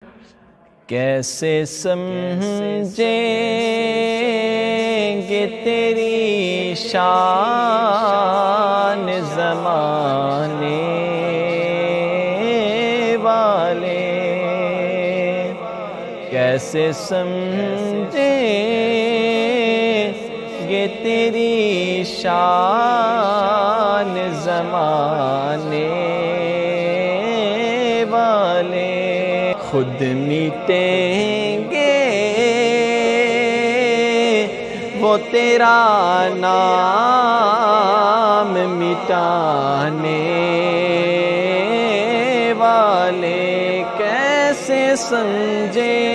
کیسے سمجھیں گے تیری شان زمانے والے، کیسے سمجھیں گے تیری شان زمانے والے، خود مٹیں گے وہ تیرا نام مٹانے والے، کیسے سمجھیں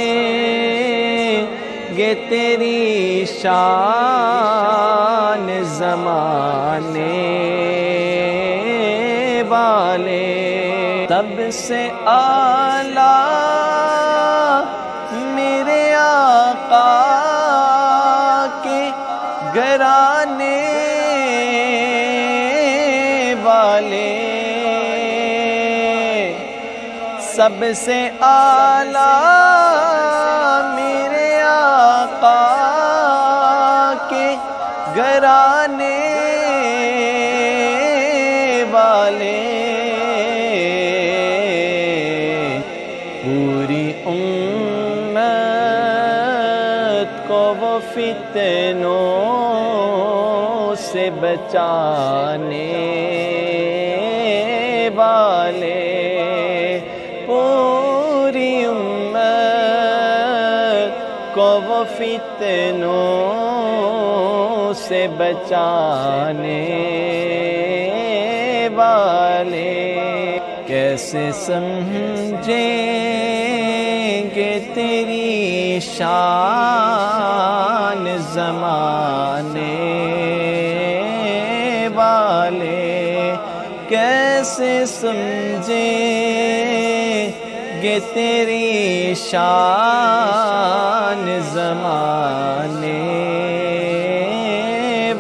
گے تیری شان زمانے والے، تب سے اعلیٰ میرے آقا کے گھرانے والے، سب سے اعلیٰ میرے آقا کے گھرانے والے، پوری امت کو وہ فتنوں سے بچانے والے، پوری امت کو وہ فتنوں سے بچانے والے، کیسے سمجھیں گے تیری شان زمانے والے، کیسے سمجھیں گے تیری شان زمانے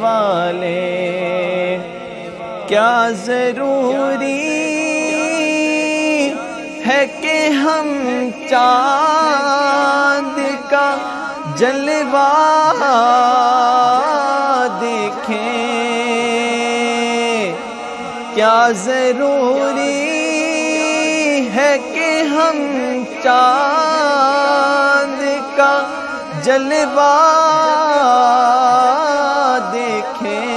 والے، کیا ضروری ہے کہ ہم چاند کا جلوہ دیکھیں، کیا ضروری ہے کہ ہم چاند کا جلوہ دیکھیں،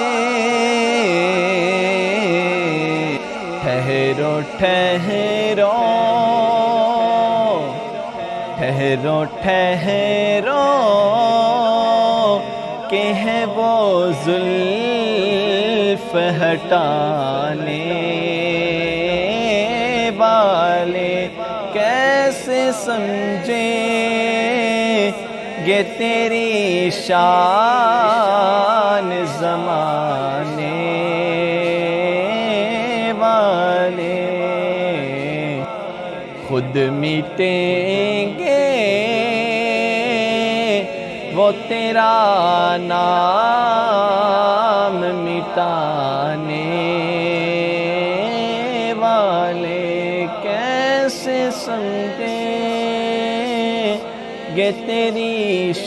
ٹھہرو ٹھہرو ٹھہرو ٹھہرو کہ ہے وہ زلف ہٹانے والے، کیسے سمجھیں گے تیری شان زمانے والے، خود مٹیں گے وہ تیرا نام مٹانے والے، کیسے سمجھیں گے تیری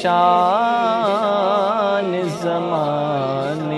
شان زمانے